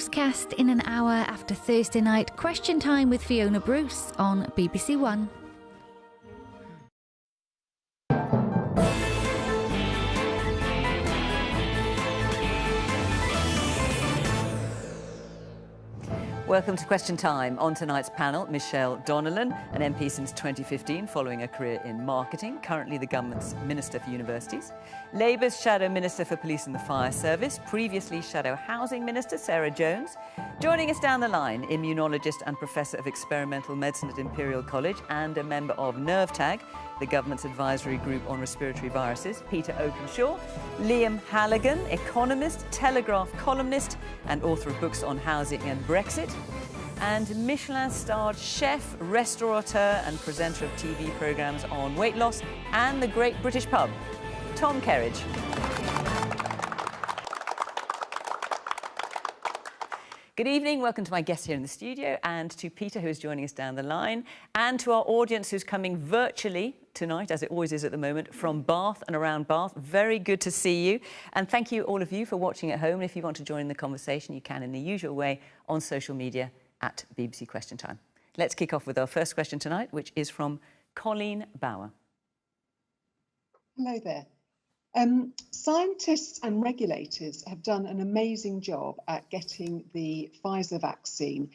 newscast in an hour after Thursday night Question Time with Fiona Bruce on BBC One. Welcome to Question Time. On tonight's panel, Michelle Donelan, an MP since 2015, following a career in marketing, currently the government's Minister for Universities. Labour's Shadow Minister for Police and the Fire Service, previously Shadow Housing Minister Sarah Jones. Joining us down the line, immunologist and Professor of Experimental Medicine at Imperial College and a member of NerveTag, the government's advisory group on respiratory viruses, Peter Openshaw. Liam Halligan, economist, Telegraph columnist and author of books on housing and Brexit. And Michelin-starred chef, restaurateur and presenter of TV programmes on weight loss and the Great British Pub, Tom Kerridge. Good evening, welcome to my guests here in the studio and to Peter, who is joining us down the line, and to our audience who's coming virtually tonight, as it always is at the moment, from Bath and around Bath. Very good to see you. And thank you, all of you, for watching at home. And if you want to join the conversation, you can in the usual way on social media at BBC Question Time. Let's kick off with our first question tonight, which is from Colleen Bauer. Hello there. Scientists and regulators have done an amazing job at getting the Pfizer vaccine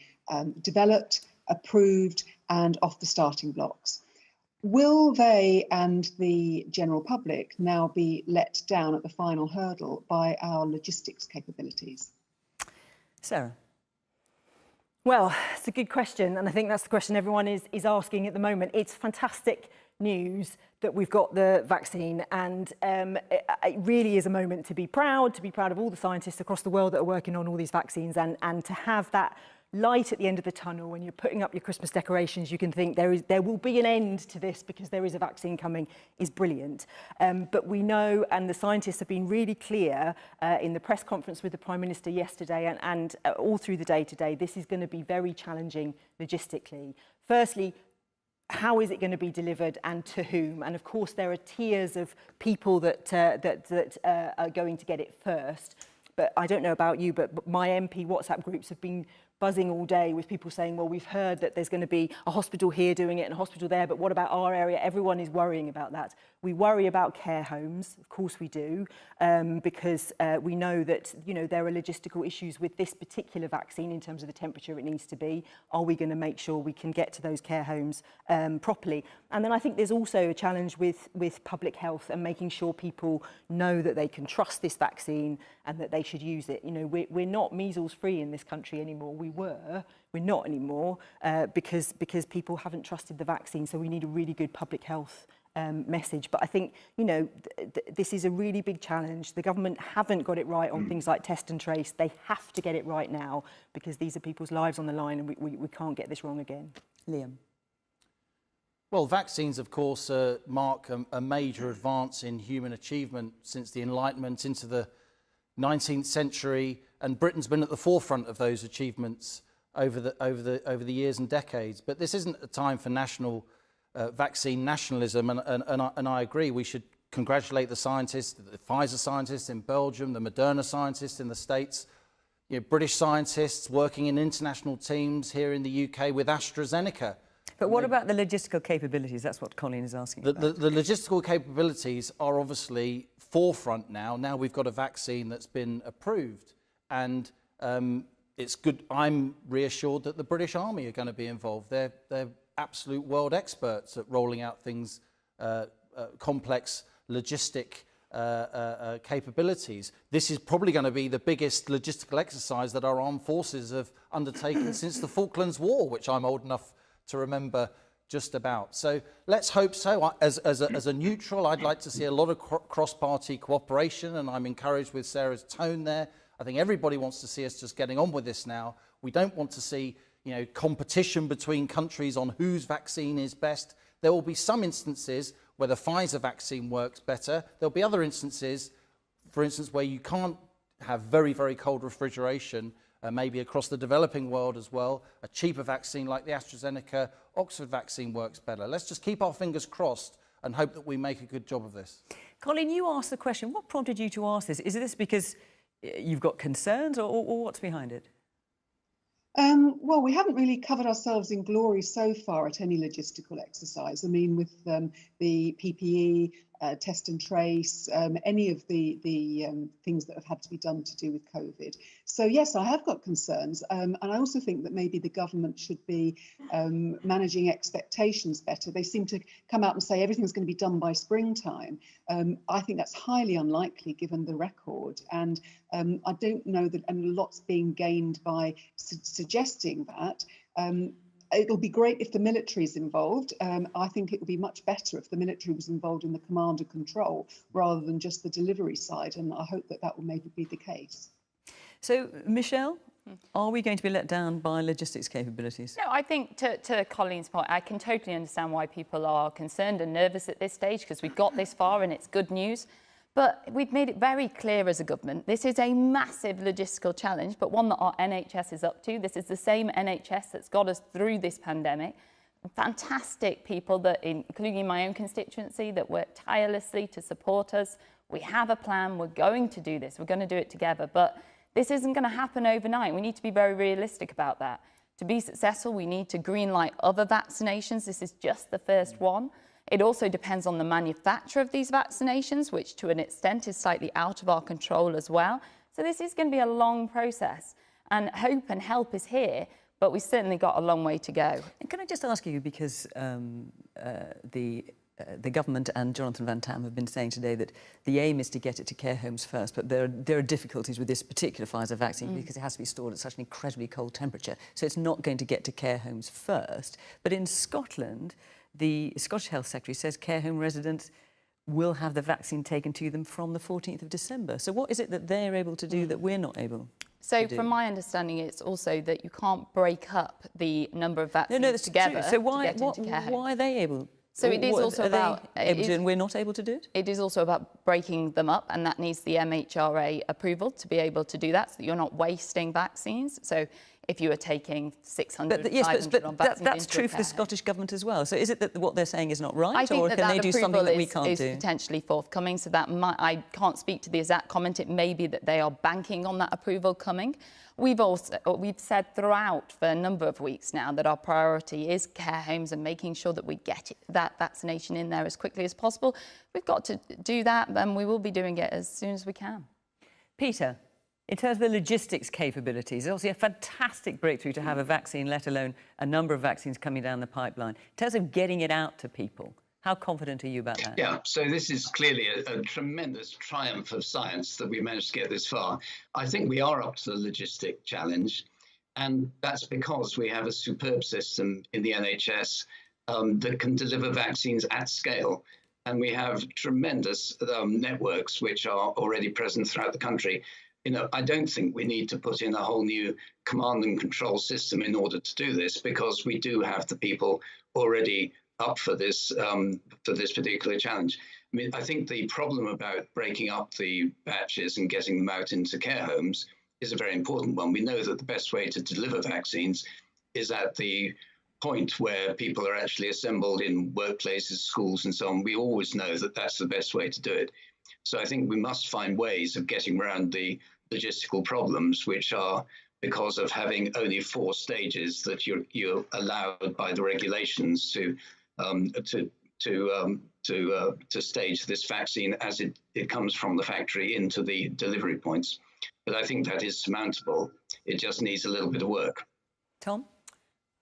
developed, approved and off the starting blocks. Will they and the general public now be let down at the final hurdle by our logistics capabilities? Sarah. Well, it's a good question, and I think that's the question everyone is asking at the moment. It's fantastic news that we've got the vaccine, and it really is a moment to be proud of all the scientists across the world that are working on all these vaccines, and to have that light at the end of the tunnel. When you're putting up your Christmas decorations, you can think there will be an end to this because there is a vaccine coming, is brilliant. But we know, and the scientists have been really clear in the press conference with the Prime Minister yesterday and all through the day today, this is going to be very challenging logistically. Firstly, how is it going to be delivered and to whom? And of course, there are tiers of people that are going to get it first. But I don't know about you, but my MP WhatsApp groups have been buzzing all day with people saying, well, we've heard that there's going to be a hospital here doing it and a hospital there, but what about our area? Everyone is worrying about that. We worry about care homes, of course we do, because we know that, you know, there are logistical issues with this particular vaccine in terms of the temperature it needs to be. Are we going to make sure we can get to those care homes properly? And then I think there's also a challenge with public health and making sure people know that they can trust this vaccine and that they should use it. You know, we're not measles free in this country anymore. We're not anymore because people haven't trusted the vaccine. So we need a really good public health message. But I think, you know, this is a really big challenge. The government haven't got it right on things like test and trace. They have to get it right now because these are people's lives on the line, and we can't get this wrong again. Liam. Well, vaccines, of course, mark a major advance in human achievement since the Enlightenment into the 19th century, and Britain's been at the forefront of those achievements over the years and decades. But this isn't a time for national vaccine nationalism, and I agree. We should congratulate the scientists, the Pfizer scientists in Belgium, the Moderna scientists in the States, you know, British scientists working in international teams here in the UK with AstraZeneca. But what about the logistical capabilities? That's what Colleen is asking about. The logistical capabilities are obviously forefront now. Now we've got a vaccine that's been approved, and it's good. I'm reassured that the British Army are going to be involved. They're absolute world experts at rolling out things, complex logistic capabilities. This is probably going to be the biggest logistical exercise that our armed forces have undertaken since the Falklands War, which I'm old enough to remember just about. So let's hope so. As a neutral, I'd like to see a lot of cross-party cooperation, and I'm encouraged with Sarah's tone there. I think everybody wants to see us just getting on with this now. We don't want to see, you know, competition between countries on whose vaccine is best. There will be some instances where the Pfizer vaccine works better. There'll be other instances, for instance, where you can't have very, very cold refrigeration, maybe across the developing world as well. A cheaper vaccine like the AstraZeneca Oxford vaccine works better. Let's just keep our fingers crossed and hope that we make a good job of this. Colin, you asked the question. What prompted you to ask this? Is this because you've got concerns, or what's behind it? Well, we haven't really covered ourselves in glory so far at any logistical exercise. I mean, with the PPE, test and trace, any of the things that have had to be done to do with COVID. So yes, I have got concerns, and I also think that maybe the government should be managing expectations better. They seem to come out and say everything's going to be done by springtime. I think that's highly unlikely given the record, and I don't know that, and lots being gained by suggesting that. It'll be great if the military is involved. I think it would be much better if the military was involved in the command and control rather than just the delivery side, and I hope that that will maybe be the case. So, Michelle, are we going to be let down by logistics capabilities? No, I think to Colleen's point, I can totally understand why people are concerned and nervous at this stage, because we've got this far and it's good news. But we've made it very clear as a government, this is a massive logistical challenge, but one that our NHS is up to. This is the same NHS that's got us through this pandemic. Fantastic people, that, including in my own constituency, that work tirelessly to support us. We have a plan, we're going to do this, we're going to do it together, but this isn't going to happen overnight. We need to be very realistic about that. To be successful, we need to greenlight other vaccinations. This is just the first one. It also depends on the manufacture of these vaccinations, which to an extent is slightly out of our control as well. So this is going to be a long process, and hope and help is here, but we've certainly got a long way to go. And can I just ask you, because the government and Jonathan Van Tam have been saying today that the aim is to get it to care homes first, but there are difficulties with this particular Pfizer vaccine because it has to be stored at such an incredibly cold temperature. So it's not going to get to care homes first. But in Scotland, the Scottish Health Secretary says care home residents will have the vaccine taken to them from the 14th of December. So what is it that they're able to do that we're not able to do? From my understanding, it's also that you can't break up the number of vaccines together. So why are they able? So it is also about... and we're not able to do it? It is also about breaking them up, and that needs the MHRA approval to be able to do that, so that you're not wasting vaccines. So if you are taking 600, but, yes, 500 on vaccines that's true for the Scottish government as well. So is it that what they're saying is not right, I think or can they do something that we can't do? is potentially forthcoming, so that I can't speak to the exact comment. It may be that they are banking on that approval coming. We've said throughout for a number of weeks now that our priority is care homes and making sure that we get that vaccination in there as quickly as possible. We've got to do that, and we will be doing it as soon as we can. Peter, in terms of the logistics capabilities, it's obviously a fantastic breakthrough to have a vaccine, let alone a number of vaccines coming down the pipeline. In terms of getting it out to people, how confident are you about that? Yeah, so this is clearly a tremendous triumph of science that we managed to get this far. I think we are up to the logistic challenge, and that's because we have a superb system in the NHS that can deliver vaccines at scale. And we have tremendous networks which are already present throughout the country. You know, I don't think we need to put in a whole new command and control system in order to do this, because we do have the people already up for this particular challenge. I mean, I think the problem about breaking up the batches and getting them out into care homes is a very important one. We know that the best way to deliver vaccines is at the point where people are actually assembled in workplaces, schools, and so on. We always know that that's the best way to do it. So I think we must find ways of getting around the logistical problems, which are because of having only 4 stages that you're allowed by the regulations to stage this vaccine as it comes from the factory into the delivery points. But I think that is surmountable. It just needs a little bit of work. Tom?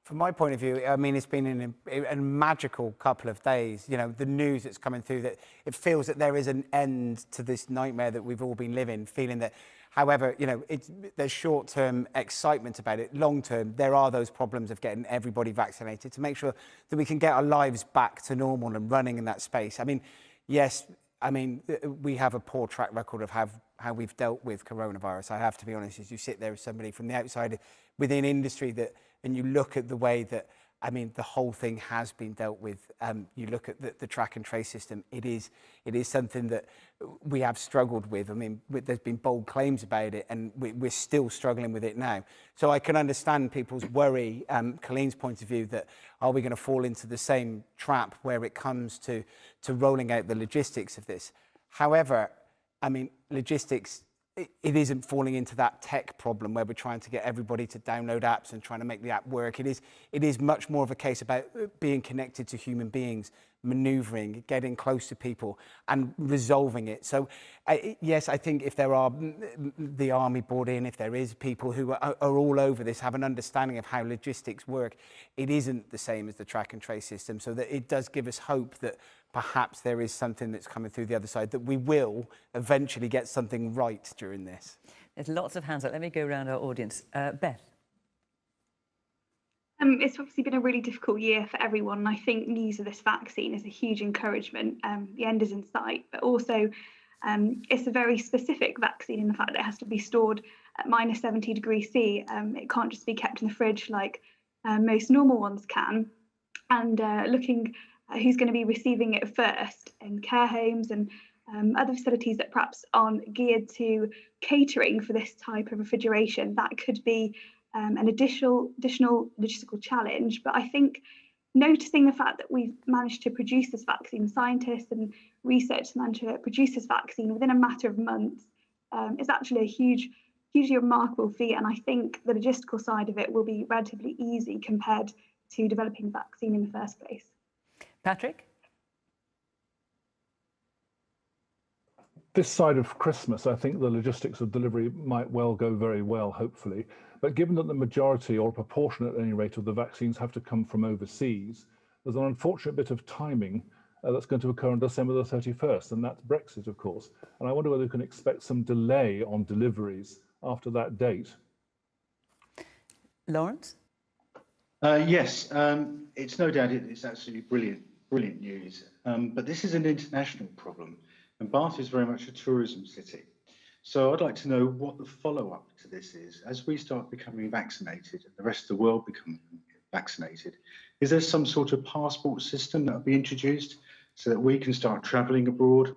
From my point of view, I mean, it's been a magical couple of days. You know, the news that's coming through, that it feels that there is an end to this nightmare that we've all been living, feeling that, however, you know, there's short-term excitement about it. Long-term, there are those problems of getting everybody vaccinated to make sure that we can get our lives back to normal and running in that space. I mean, yes, I mean, we have a poor track record of how we've dealt with coronavirus. I have to be honest, as you sit there as somebody from the outside within industry and you look at the way that, I mean, the whole thing has been dealt with. You look at the track and trace system. It is something that we have struggled with. I mean, there's been bold claims about it, and we're still struggling with it now. So I can understand people's worry, Colleen's point of view, that are we going to fall into the same trap where it comes to rolling out the logistics of this? However, I mean, logistics it isn't falling into that tech problem where we're trying to get everybody to download apps and trying to make the app work. It is much more of a case about being connected to human beings, manoeuvring, getting close to people and resolving it. So yes, I think if there are the army brought in, if there is people who are all over this, have an understanding of how logistics work, it isn't the same as the track and trace system. So that it does give us hope that perhaps there is something that's coming through the other side, that we will eventually get something right during this. There's lots of hands up. Let me go around our audience. Beth. It's obviously been a really difficult year for everyone, and I think news of this vaccine is a huge encouragement. The end is in sight, but also it's a very specific vaccine in the fact that it has to be stored at -70 degrees C. It can't just be kept in the fridge like most normal ones can. And looking at who's going to be receiving it first in care homes and other facilities that perhaps aren't geared to catering for this type of refrigeration, that could be an additional logistical challenge. But I think noticing the fact that we've managed to produce this vaccine, scientists and researchers managed to produce this vaccine within a matter of months, is actually a hugely remarkable feat. And I think the logistical side of it will be relatively easy compared to developing a vaccine in the first place. Patrick? This side of Christmas, I think the logistics of delivery might well go very well, hopefully. But given that the majority, or a proportion at any rate, of the vaccines have to come from overseas, there's an unfortunate bit of timing that's going to occur on December the 31st, and that's Brexit, of course. And I wonder whether we can expect some delay on deliveries after that date. Lawrence? Yes, it's no doubt it's absolutely brilliant news. But this is an international problem, and Bath is very much a tourism city. So I'd like to know what the follow-up to this is. As we start becoming vaccinated and the rest of the world become vaccinated, is there some sort of passport system that will be introduced so that we can start travelling abroad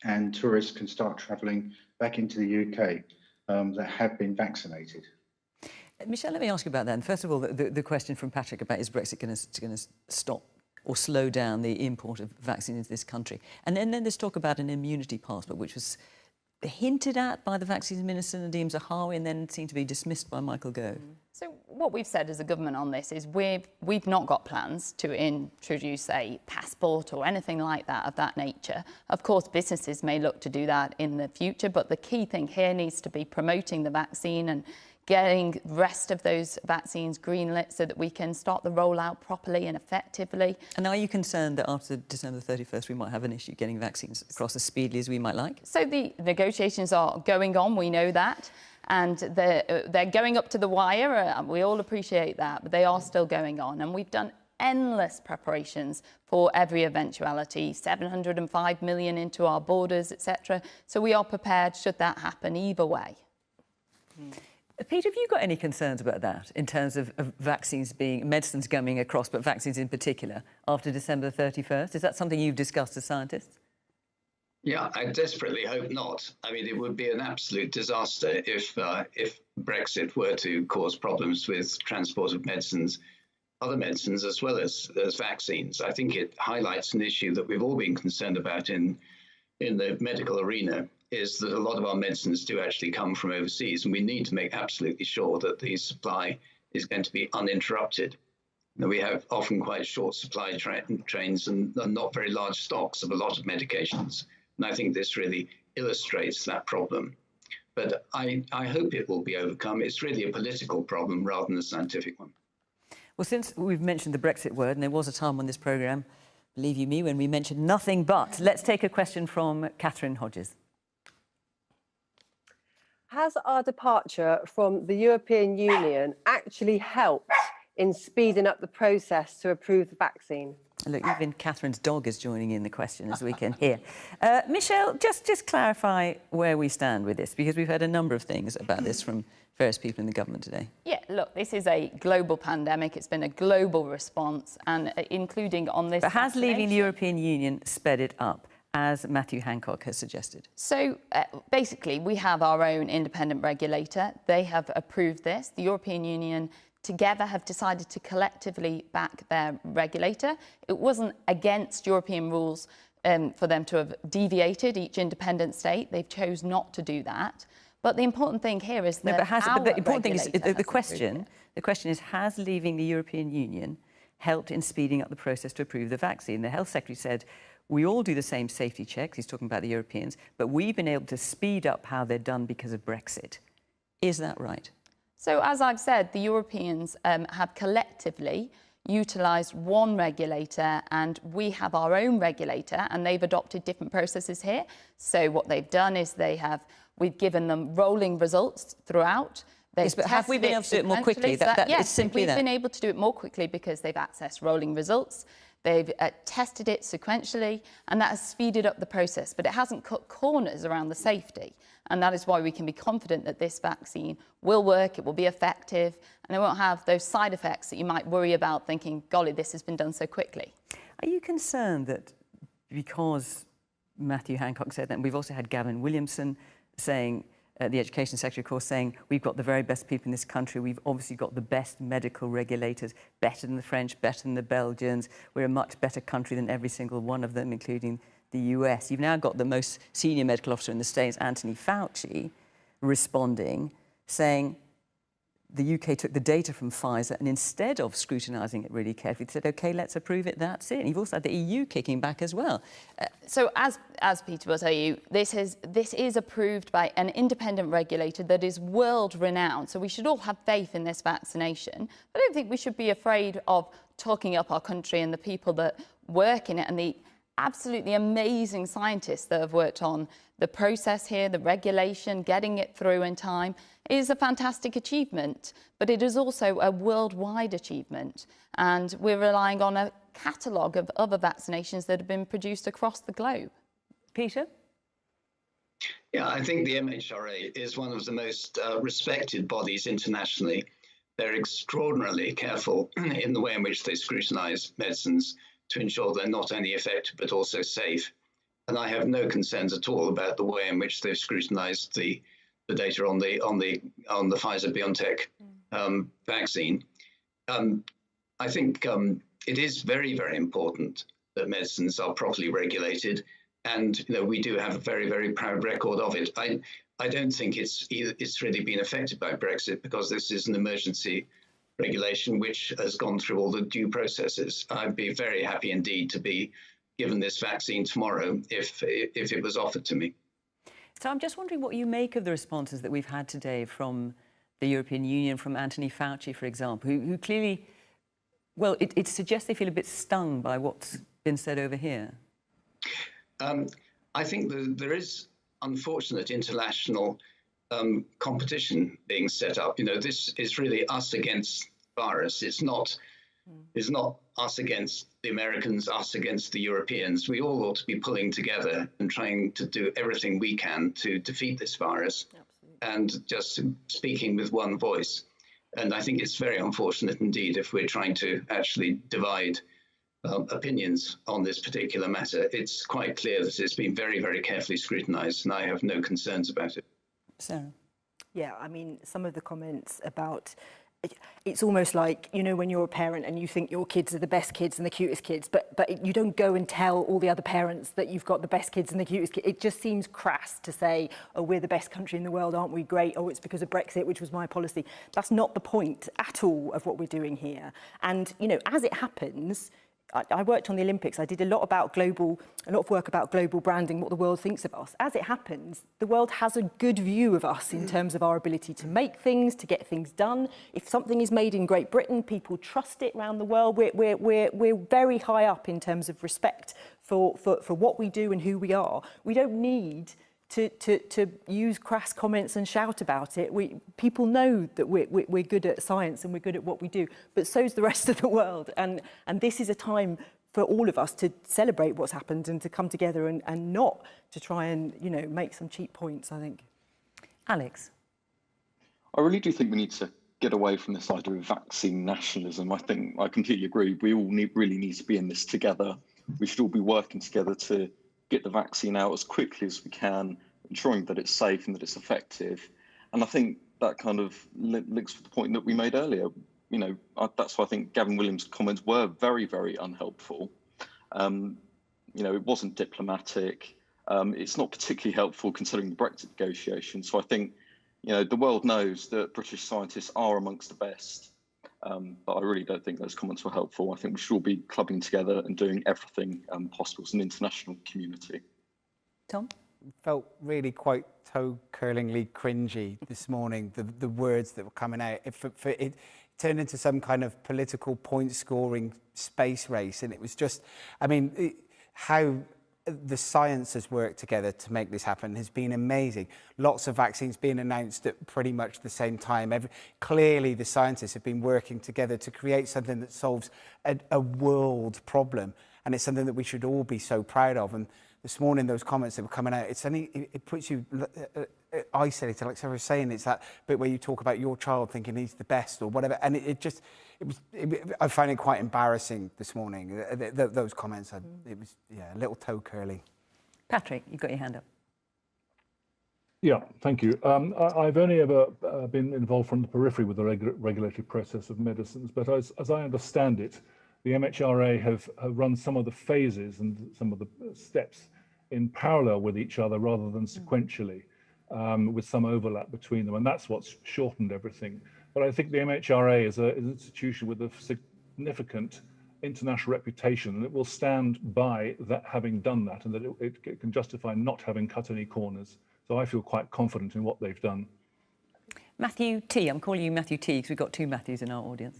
and tourists can start travelling back into the UK that have been vaccinated? Michelle, let me ask you about that. And first of all, the question from Patrick about is Brexit going to stop or slow down the import of vaccine into this country? And then there's talk about an immunity passport, which was hinted at by the vaccines minister Nadeem Zahawi and then seemed to be dismissed by Michael Gove. So what we've said as a government on this is we've not got plans to introduce a passport or anything like that of that nature. Of course, businesses may look to do that in the future, but the key thing here needs to be promoting the vaccine and getting the rest of those vaccines greenlit so that we can start the rollout properly and effectively. And are you concerned that after December 31st we might have an issue getting vaccines across as speedily as we might like? So the negotiations are going on, we know that, and they're going up to the wire, and we all appreciate that, but they are still going on. And we've done endless preparations for every eventuality, 705 million into our borders, etc. So we are prepared should that happen either way. Peter, have you got any concerns about that in terms of vaccines medicines coming across, but vaccines in particular, after December 31st? Is that something you've discussed as scientists? Yeah, I desperately hope not. I mean, it would be an absolute disaster if Brexit were to cause problems with transport of medicines, other medicines, as well as vaccines. I think it highlights an issue that we've all been concerned about in the medical arena, is that a lot of our medicines do actually come from overseas, and we need to make absolutely sure that the supply is going to be uninterrupted. Now, we have often quite short supply trains and not very large stocks of a lot of medications, and I think this really illustrates that problem. But I hope it will be overcome. It's really a political problem rather than a scientific one. Well, since we've mentioned the Brexit word, and there was a time on this programme, believe you me, when we mentioned nothing but, let's take a question from Catherine Hodges. Has our departure from the European Union actually helped in speeding up the process to approve the vaccine? Look, even Catherine's dog is joining in the question, as we can hear. Michelle, just clarify where we stand with this, because we've heard a number of things about this from various people in the government today. Yeah, look, this is a global pandemic. It's been a global response, and including on this. But has leaving the European Union sped it up, as Matthew Hancock has suggested? So basically, we have our own independent regulator. They have approved this. The European Union together have decided to collectively back their regulator. It wasn't against European rules for them to have deviated each independent state. They've chose not to do that. But the important thing here is that the important thing is the question is, has leaving the European Union helped in speeding up the process to approve the vaccine? The Health Secretary said, we all do the same safety checks, he's talking about the Europeans, but we've been able to speed up how they're done because of Brexit. Is that right? So, as I've said, the Europeans have collectively utilised one regulator, and we have our own regulator, and they've adopted different processes here. So what they've done is we've given them rolling results throughout. Yes, but have we been able to do it more quickly? Yes, it's simply we've been able to do it more quickly because they've accessed rolling results. They've tested it sequentially, and that has speeded up the process, but it hasn't cut corners around the safety. And that is why we can be confident that this vaccine will work, it will be effective, and it won't have those side effects that you might worry about thinking, golly, this has been done so quickly. Are you concerned that because Matthew Hancock said that, and we've also had Gavin Williamson saying, the Education Secretary, of course, saying we've got the very best people in this country, we've obviously got the best medical regulators, better than the French, better than the Belgians, we're a much better country than every single one of them, including the US. You've now got the most senior medical officer in the States, Anthony Fauci, responding, saying the UK took the data from Pfizer and instead of scrutinising it really carefully, said, OK, let's approve it, that's it. And you've also had the EU kicking back as well. So as Peter will tell you, this is approved by an independent regulator that is world-renowned. So we should all have faith in this vaccination. I don't think we should be afraid of talking up our country and the people that work in it and the absolutely amazing scientists that have worked on the process here, the regulation, getting it through in time. It is a fantastic achievement, but it is also a worldwide achievement. And we're relying on a catalogue of other vaccinations that have been produced across the globe. Peter? Yeah, I think the MHRA is one of the most respected bodies internationally. They're extraordinarily careful in the way in which they scrutinise medicines to ensure they're not only effective but also safe. And I have no concerns at all about the way in which they've scrutinised the data on the Pfizer-BioNTech vaccine. I think it is very, very important that medicines are properly regulated, and we do have a very, very proud record of it. I don't think it's really been affected by Brexit because this is an emergency regulation which has gone through all the due processes. I'd be very happy indeed to be given this vaccine tomorrow if it was offered to me. So I'm just wondering what you make of the responses that we've had today from the European Union, from Anthony Fauci, for example, who clearly, well, it suggests they feel a bit stung by what's been said over here. I think there is unfortunate international competition being set up. This is really us against virus. It's not us against the Americans, us against the Europeans. We all ought to be pulling together and trying to do everything we can to defeat this virus. Absolutely. And just speaking with one voice. And I think it's very unfortunate indeed if we're trying to actually divide opinions on this particular matter. It's quite clear that it's been very, very carefully scrutinised, and I have no concerns about it. Sarah? Yeah, I mean, some of the comments about it's almost like, when you're a parent and you think your kids are the best kids and the cutest kids, but you don't go and tell all the other parents that you've got the best kids and the cutest kids. It just seems crass to say, oh, we're the best country in the world, aren't we great? Oh, it's because of Brexit, which was my policy. That's not the point at all of what we're doing here. And, as it happens, I worked on the Olympics. I did a lot of work about global branding, what the world thinks of us. As it happens, the world has a good view of us in terms of our ability to make things, to get things done. If something is made in Great Britain, people trust it around the world. We're very high up in terms of respect for what we do and who we are. We don't need to use crass comments and shout about it. People know that we're good at science and we're good at what we do, but so's the rest of the world. And this is a time for all of us to celebrate what's happened and to come together and not to try and, make some cheap points, I think. Alex? I really do think we need to get away from this idea of vaccine nationalism. I think I completely agree. We all really need to be in this together. We should all be working together to get the vaccine out as quickly as we can, ensuring that it's safe and that it's effective. And I think that kind of links with the point that we made earlier. That's why I think Gavin Williams' comments were very, very unhelpful. It wasn't diplomatic. It's not particularly helpful considering the Brexit negotiations. So I think You know, the world knows that British scientists are amongst the best, but I really don't think those comments were helpful. I think we should all be clubbing together and doing everything possible as an international community. Tom? Felt really quite toe-curlingly cringy this morning, the words that were coming out. It turned into some kind of political point-scoring space race, and it was just, I mean, how the science has worked together to make this happen has been amazing. Lots of vaccines being announced at pretty much the same time. Clearly, the scientists have been working together to create something that solves a world problem, and it's something that we should all be so proud of. And this morning, those comments that were coming out, it puts you isolated, like Sarah was saying. It's that bit where you talk about your child thinking he's the best or whatever, and I find it quite embarrassing this morning. Those comments, it was a little toe curly. Patrick, you've got your hand up. Yeah, thank you. I've only ever been involved from the periphery with the regulatory process of medicines, but as I understand it, the MHRA have run some of the phases and some of the steps in parallel with each other rather than sequentially, with some overlap between them, and that's what's shortened everything. But I think the MHRA is an institution with a significant international reputation, and it will stand by that, having done that, and that it can justify not having cut any corners. So I feel quite confident in what they've done. Matthew T. I'm calling you Matthew T because we've got two Matthews in our audience.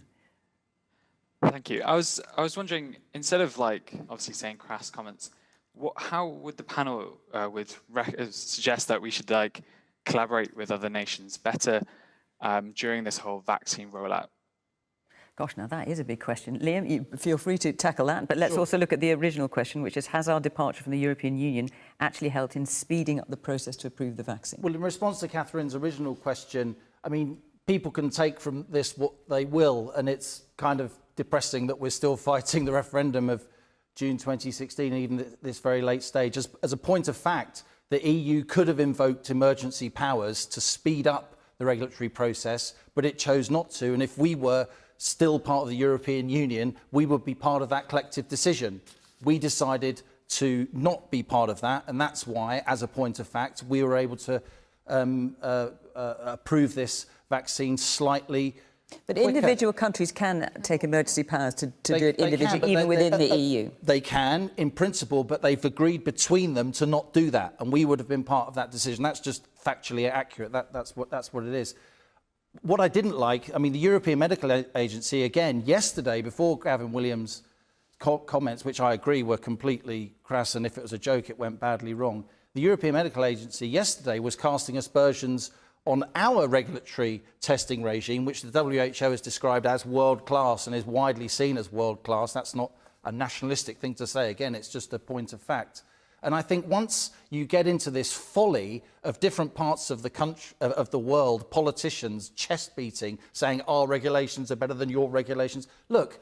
Thank you. I was wondering, instead of obviously saying crass comments, how would the panel suggest that we should collaborate with other nations better during this whole vaccine rollout? Gosh, now that is a big question. Liam, you feel free to tackle that, but let's also look at the original question, which is, has our departure from the European Union actually helped in speeding up the process to approve the vaccine? Well, in response to Catherine's original question, I mean, people can take from this what they will, and it's kind of depressing that we're still fighting the referendum of June 2016, even at this very late stage. As a point of fact, the EU could have invoked emergency powers to speed up the regulatory process, but it chose not to. And if we were still part of the European Union, we would be part of that collective decision. We decided to not be part of that, and that's why, as a point of fact, we were able to approve this vaccine slightly. But quicker. Individual countries can take emergency powers to do it individually, even within the EU. They can, in principle, but they've agreed between them to not do that, and we would have been part of that decision. That's just factually accurate. That's what it is. What I didn't like, I mean, the European Medical Agency, again, yesterday, before Gavin Williams' comments, which I agree were completely crass, and if it was a joke, it went badly wrong. The European Medical Agency yesterday was casting aspersions on our regulatory testing regime, which the WHO has described as world-class and is widely seen as world-class. That's not a nationalistic thing to say. Again, it's just a point of fact. And I think once you get into this folly of different parts of the country, of the world, politicians chest beating, saying our regulations are better than your regulations. Look,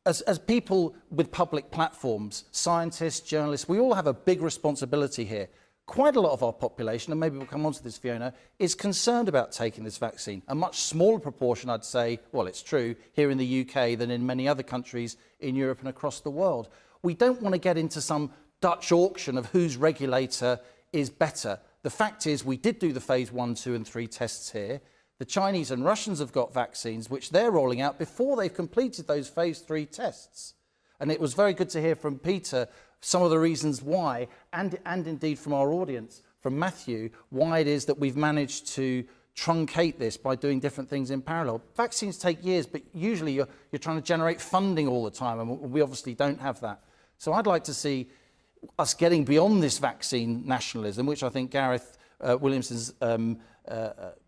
as people with public platforms, scientists, journalists, we all have a big responsibility here. Quite a lot of our population, and maybe we'll come on to this, Fiona, is concerned about taking this vaccine. A much smaller proportion, I'd say, well, it's true, here in the UK than in many other countries in Europe and across the world. We don't want to get into some Dutch auction of whose regulator is better. The fact is, we did do the phase 1, 2 and 3 tests here. The Chinese and Russians have got vaccines, which they're rolling out before they've completed those phase 3 tests. And it was very good to hear from Peter some of the reasons why, and indeed from our audience, from Matthew, why it is that we've managed to truncate this by doing different things in parallel. Vaccines take years, but usually you're trying to generate funding all the time, and we obviously don't have that. So I'd like to see us getting beyond this vaccine nationalism, which I think Gareth Williamson's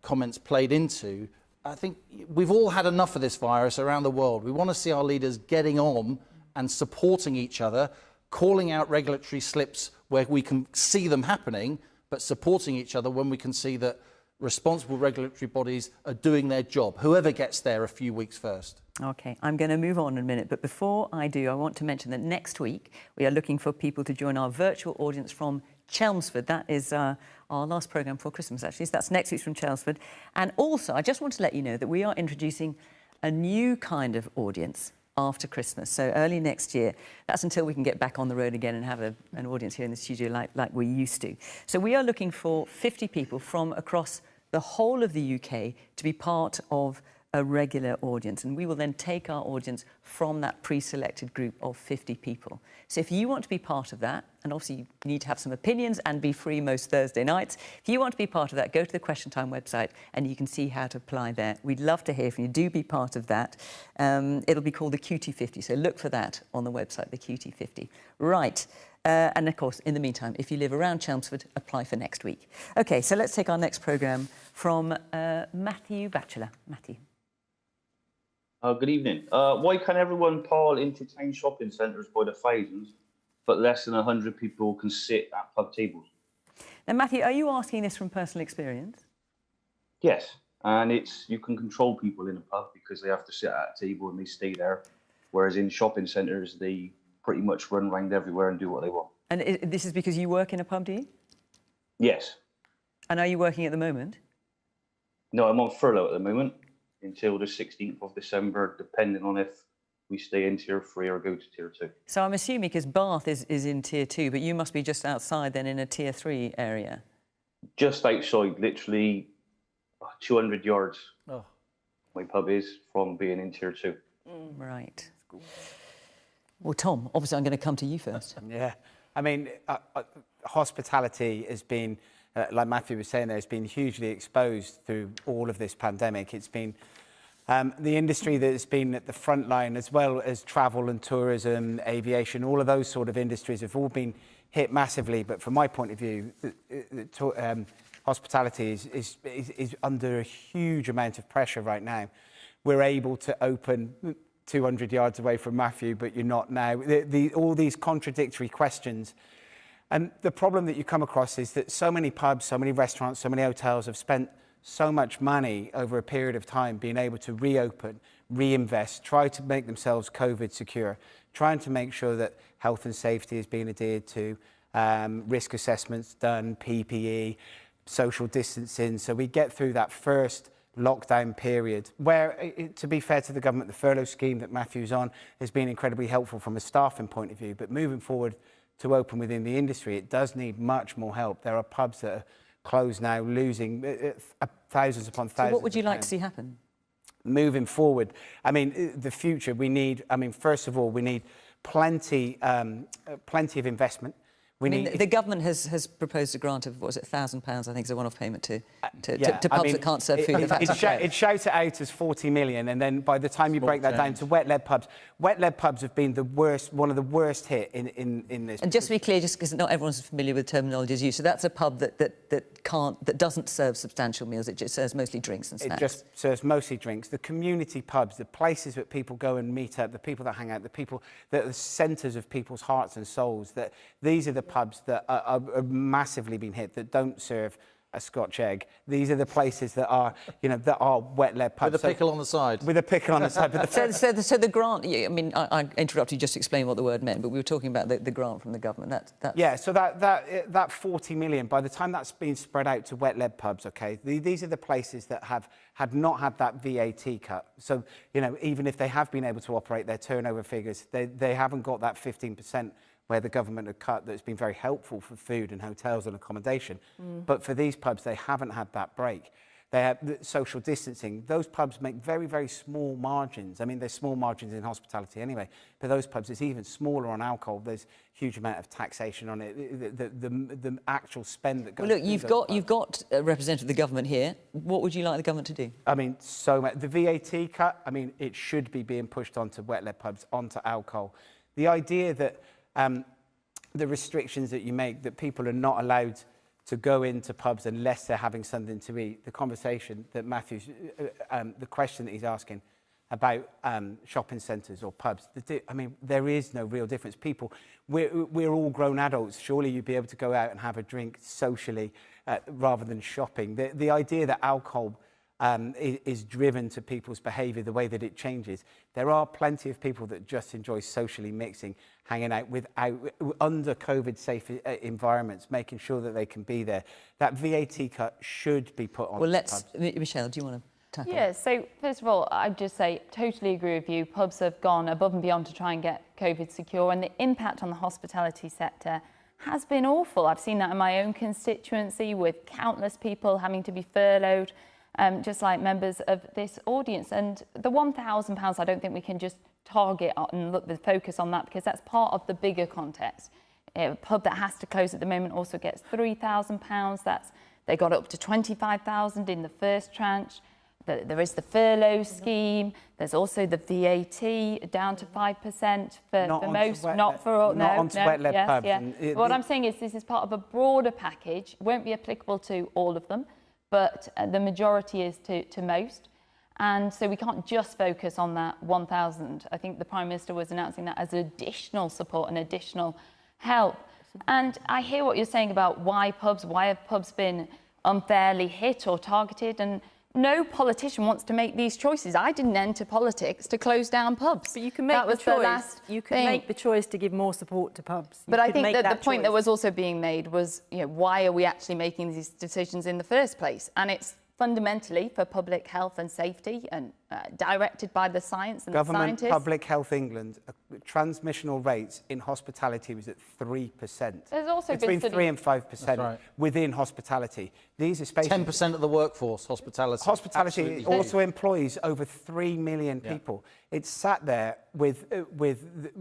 comments played into. I think we've all had enough of this virus around the world. We want to see our leaders getting on and supporting each other, calling out regulatory slips where we can see them happening, but supporting each other when we can see that responsible regulatory bodies are doing their job, whoever gets there a few weeks first. OK, I'm going to move on in a minute, but before I do, I want to mention that next week we are looking for people to join our virtual audience from Chelmsford. That is our last programme for Christmas, actually, so that's next week's from Chelmsford. And also, I just want to let you know that we are introducing a new kind of audience after Christmas, so early next year. That's until we can get back on the road again and have an audience here in the studio like we used to. So we are looking for 50 people from across the whole of the UK to be part of a regular audience, and we will then take our audience from that pre-selected group of 50 people. So if you want to be part of that, and obviously you need to have some opinions and be free most Thursday nights, if you want to be part of that, go to the Question Time website and you can see how to apply there. We'd love to hear from you. Do be part of that. It'll be called the QT50, so look for that on the website, the QT50. Right. And of course, in the meantime, if you live around Chelmsford, apply for next week. OK, so let's take our next programme from Matthew Batchelor. Matthew. Good evening. Why can't everyone pile into town shopping centres by the thousands, but less than 100 people can sit at pub tables? Now, Matthew, are you asking this from personal experience? Yes, and you can control people in a pub because they have to sit at a table and they stay there, whereas in shopping centres, they pretty much run around everywhere and do what they want. And this is because you work in a pub, do you? Yes. And are you working at the moment? No, I'm on furlough at the moment until the 16th of December, depending on if we stay in Tier 3 or go to Tier 2. So I'm assuming because Bath is in Tier 2, but you must be just outside then in a Tier 3 area. Just outside, literally 200 yards, my pub is, from being in Tier 2. Right. Well, Tom, obviously I'm going to come to you first. Yeah. I mean, hospitality has been, like Matthew was saying there, has been hugely exposed through all of this pandemic. It's been the industry that's been at the front line, as well as travel and tourism, aviation, all of those sort of industries have all been hit massively. But from my point of view, hospitality is under a huge amount of pressure right now. We're able to open 200 yards away from Matthew, but you're not now. All these contradictory questions. And the problem that you come across is that so many pubs, so many restaurants, so many hotels have spent so much money over a period of time being able to reopen, reinvest, try to make themselves COVID secure, trying to make sure that health and safety is being adhered to, risk assessments done, PPE, social distancing. So we get through that first lockdown period where, to be fair to the government, the furlough scheme that Matthew's on has been incredibly helpful from a staffing point of view. But moving forward to open within the industry, it does need much more help. There are pubs that are closed now, losing thousands upon thousands. So what would you like to see happen? Moving forward, I mean, the future, we need, I mean, first of all, we need plenty of investment. The government has proposed a grant of, what was it, £1,000, I think is a one-off payment to pubs that can't serve food. It shouts it out as 40 million, and then by the time you break that down to wet-led pubs have been the worst, one of the worst hit in this. And just to be clear, just because not everyone's familiar with terminologies used, so that's a pub that doesn't serve substantial meals. It just serves mostly drinks and snacks. It just serves mostly drinks. The community pubs, the places that people go and meet up, the people that hang out, the people that are the centres of people's hearts and souls. That these are the pubs that are massively been hit, that don't serve a Scotch egg. These are the places that are, that are wet-led pubs. With a pickle on the side. With a pickle on the side. But so the grant, I mean, I interrupted you just to explain what the word meant, but we were talking about the grant from the government. Yeah, so that 40 million, by the time that's been spread out to wet-led pubs, okay, these are the places that had not had that VAT cut. So, even if they have been able to operate their turnover figures, they haven't got that 15% where the government had cut that's been very helpful for food and hotels and accommodation. But for these pubs, they haven't had that break. They have the social distancing. Those pubs make very, very small margins. I mean, there's small margins in hospitality anyway, but those pubs, it's even smaller on alcohol. There's a huge amount of taxation on it. The actual spend that goes. Well, look, you've got a representative of the government here. What would you like the government to do? I mean, so much. The VAT cut, I mean, it should be being pushed onto wet-led pubs, onto alcohol. The idea that the restrictions that you make, that people are not allowed to go into pubs unless they're having something to eat. The conversation that Matthew's, the question that he's asking about shopping centres or pubs, I mean, there is no real difference. People, we're all grown adults. Surely you'd be able to go out and have a drink socially rather than shopping. The idea that alcohol is driven to people's behaviour, the way that it changes. There are plenty of people that just enjoy socially mixing, hanging out under COVID-safe environments, making sure that they can be there. That VAT cut should be put on. Well, Michelle, do you want to tackle? Yeah, so first of all, I'd just say, totally agree with you. Pubs have gone above and beyond to try and get COVID secure, and the impact on the hospitality sector has been awful. I've seen that in my own constituency with countless people having to be furloughed, just like members of this audience. And the £1,000, I don't think we can just target and focus on that, because that's part of the bigger context. A pub that has to close at the moment also gets £3,000. They got up to 25,000 in the first tranche. There is the furlough scheme. There's also the VAT down to 5% for most, not for all. Not onto wet-led pubs. Yeah. What I'm saying is this is part of a broader package. It won't be applicable to all of them, but the majority is to most. And so we can't just focus on that 1,000. I think the Prime Minister was announcing that as additional support and additional help. And I hear what you're saying about why have pubs been unfairly hit or targeted, and no politician wants to make these choices. I didn't enter politics to close down pubs. But you can make the choice. You can make the choice to give more support to pubs. But I think that the point that was also being made was, you know, why are we actually making these decisions in the first place? And it's fundamentally for public health and safety, and directed by the science and Government, the scientists. Public Health England, transmissional rates in hospitality was at 3%. There's also between been 3 and 5% within hospitality. These are spaces. 10% of the workforce, hospitality. Hospitality Absolutely. also employs over 3 million people. It's sat there with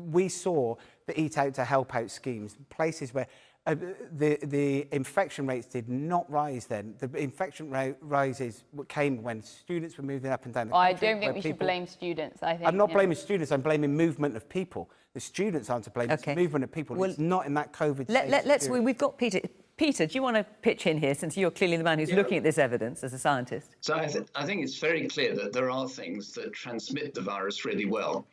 we saw the Eat Out to Help Out schemes, places where the infection rates did not rise then. The infection rises came when students were moving up and down the country. I don't think we should blame students. I think I'm not blaming students. I'm blaming movement of people. The students aren't to blame. It's movement of people. Well, it's not in that COVID. We've got Peter. Peter, do you want to pitch in here, since you're clearly the man who's looking at this evidence as a scientist? So I think it's very clear that there are things that transmit the virus really well,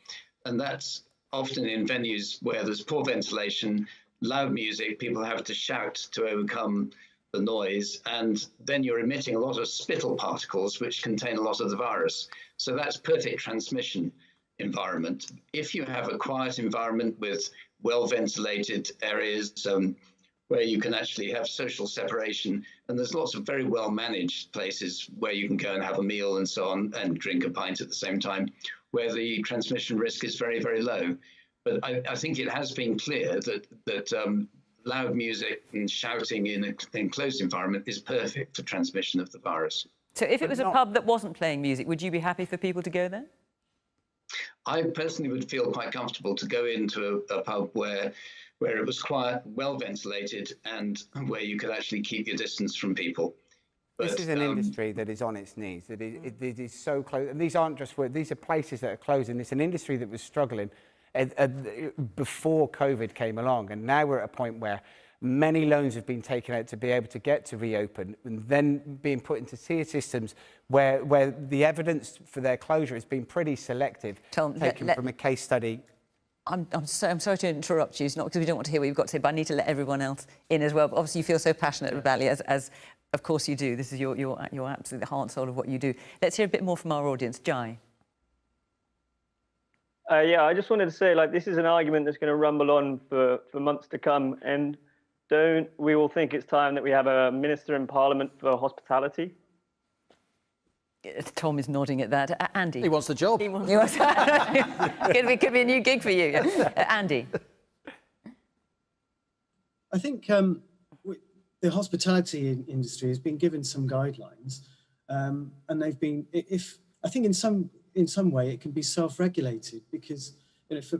and that's often in venues where there's poor ventilation, loud music, people have to shout to overcome the noise, and then you're emitting a lot of spittle particles which contain a lot of the virus. So that's perfect transmission environment. If you have a quiet environment with well-ventilated areas where you can actually have social separation, and there's lots of very well-managed places where you can go and have a meal and so on and drink a pint at the same time, where the transmission risk is very, very low. But I think it has been clear that loud music and shouting in an enclosed environment is perfect for transmission of the virus. So if it was a pub that wasn't playing music, would you be happy for people to go there? I personally would feel quite comfortable to go into a pub where it was quiet, well ventilated, and where you could actually keep your distance from people. But, this is an industry that is on its knees. It is so close, and these aren't just these are places that are closing. It's an industry that was struggling before COVID came along, and now we're at a point where many loans have been taken out to be able to get to reopen, and then being put into tier systems where the evidence for their closure has been pretty selective, taken from a case study. I'm sorry to interrupt you. It's not because we don't want to hear what you've got to say, but I need to let everyone else in as well. But obviously, you feel so passionate about it, as of course you do. This is your absolutely the heart and soul of what you do. Let's hear a bit more from our audience. Jai. Yeah, I just wanted to say, like, this is an argument that's going to rumble on for months to come. And don't we all think it's time that we have a minister in Parliament for hospitality? Tom is nodding at that. Andy. He wants the job. He wants could be a new gig for you. Andy. I think the hospitality industry has been given some guidelines, and they've been. I think in some way it can be self-regulated, because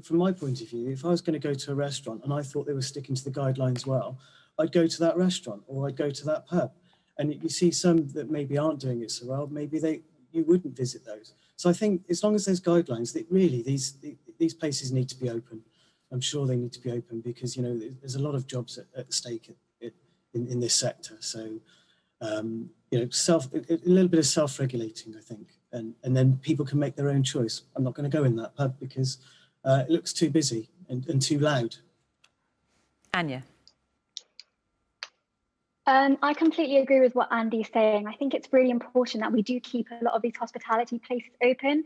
from my point of view, if I was going to go to a restaurant and I thought they were sticking to the guidelines well, I'd go to that restaurant or I'd go to that pub. And you see some that maybe aren't doing it so well, maybe you wouldn't visit those. So I think as long as there's guidelines, that really these places need to be open. I'm sure they need to be open, because there's a lot of jobs at stake in this sector. So a little bit of self-regulating, I think, and then people can make their own choice. I'm not going to go in that pub because it looks too busy and too loud. Anya. I completely agree with what Andy's saying. I think it's really important that we do keep a lot of these hospitality places open,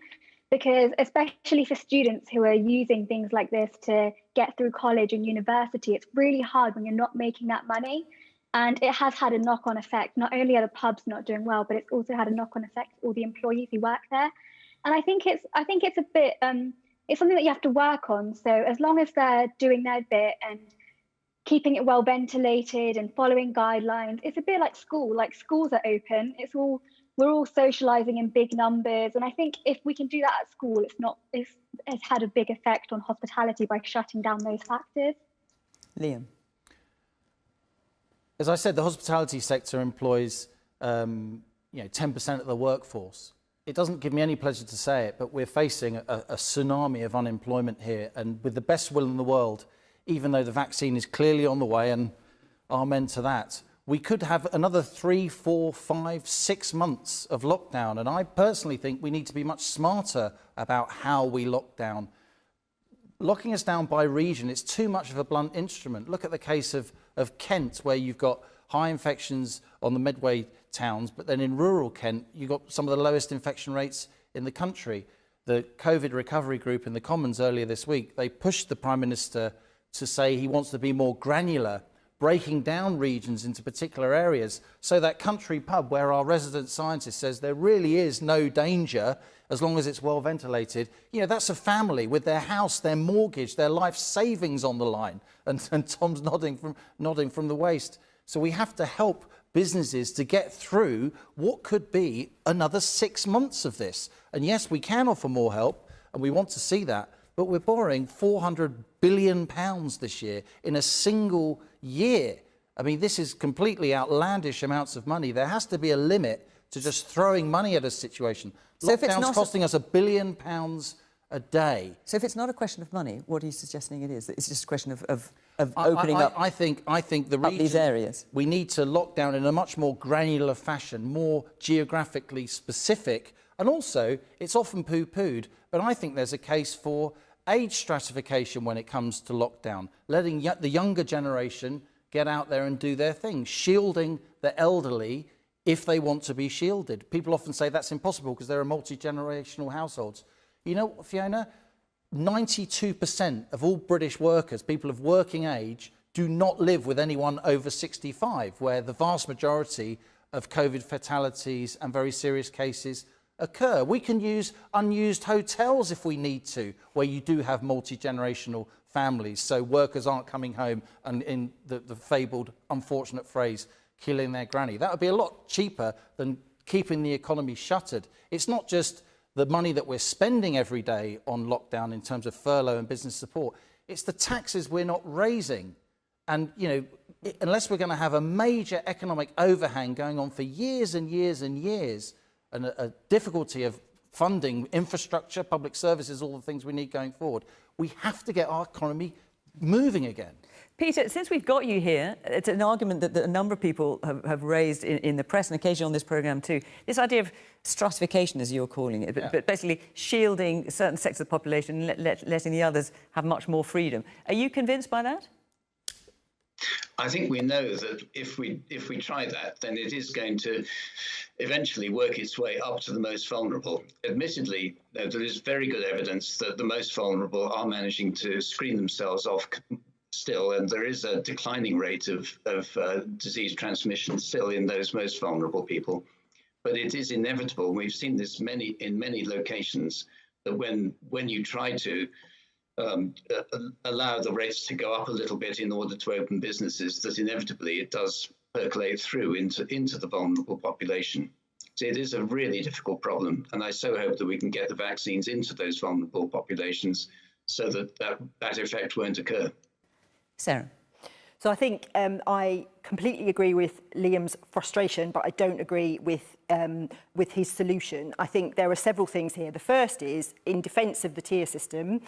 because especially for students who are using things like this to get through college and university, it's really hard when you're not making that money. And it has had a knock-on effect. Not only are the pubs not doing well, but it's also had a knock-on effect on all the employees who work there. And I think it's a bit, it's something that you have to work on. So as long as they're doing their bit and keeping it well ventilated and following guidelines. It's a bit like school. Like, schools are open. We're all socializing in big numbers, and I think if we can do that at school, it's had a big effect on hospitality by shutting down those factors. Liam. As I said, the hospitality sector employs 10% of the workforce. It doesn't give me any pleasure to say it, but we're facing a tsunami of unemployment here, and with the best will in the world, even though the vaccine is clearly on the way, and amen to that, we could have another 3, 4, 5, 6 months of lockdown. And I personally think we need to be much smarter about how we lock down. Locking us down by region, it's too much of a blunt instrument. Look at the case of Kent, where you've got high infections on the Medway towns, but then in rural Kent, you've got some of the lowest infection rates in the country. The COVID recovery group in the Commons earlier this week, they pushed the Prime Minister to say he wants to be more granular, breaking down regions into particular areas. So that country pub where our resident scientist says there really is no danger as long as it's well ventilated, that's a family with their house, their mortgage, their life savings on the line. And Tom's nodding from the waist. So we have to help businesses to get through what could be another 6 months of this. And yes, we can offer more help, and we want to see that, but we're borrowing £400 billion this year in a single year. I mean, this is completely outlandish amounts of money. There has to be a limit to just throwing money at a situation. So if it's Lockdown's not costing us £1 billion a day. So if it's not a question of money, what are you suggesting it is? It's just a question of opening up. I think the region, these areas. We need to lock down in a much more granular fashion, more geographically specific, and also it's often poo-pooed, but I think there's a case for age stratification when it comes to lockdown, letting the younger generation get out there and do their thing, shielding the elderly if they want to be shielded. People often say that's impossible because there are multi-generational households. You know, Fiona, 92% of all British workers, people of working age, do not live with anyone over 65, where the vast majority of COVID fatalities and very serious cases occur. We can use unused hotels if we need to, where you do have multi-generational families, so workers aren't coming home and, in the fabled, unfortunate phrase, killing their granny. That would be a lot cheaper than keeping the economy shuttered. It's not just the money that we're spending every day on lockdown in terms of furlough and business support. It's the taxes we're not raising. And, unless we're going to have a major economic overhang going on for years and years and years, and a difficulty of funding infrastructure, public services, all the things we need going forward, we have to get our economy moving again. Peter, since we've got you here, it's an argument that a number of people have raised in the press and occasionally on this programme too. This idea of stratification, as you're calling it, but basically shielding certain sectors of the population and letting the others have much more freedom. Are you convinced by that? I think we know that if we try that, then it is going to eventually work its way up to the most vulnerable. Admittedly, there is very good evidence that the most vulnerable are managing to screen themselves off still, and there is a declining rate of disease transmission still in those most vulnerable people. But it is inevitable. We've seen this in many locations, that when you try to allow the rates to go up a little bit in order to open businesses, that inevitably it does percolate through into the vulnerable population. So it is a really difficult problem, and I so hope that we can get the vaccines into those vulnerable populations so that effect won't occur. Sarah. So I think I completely agree with Liam's frustration, but I don't agree with his solution. I think there are several things here. The first is, in defence of the tier system,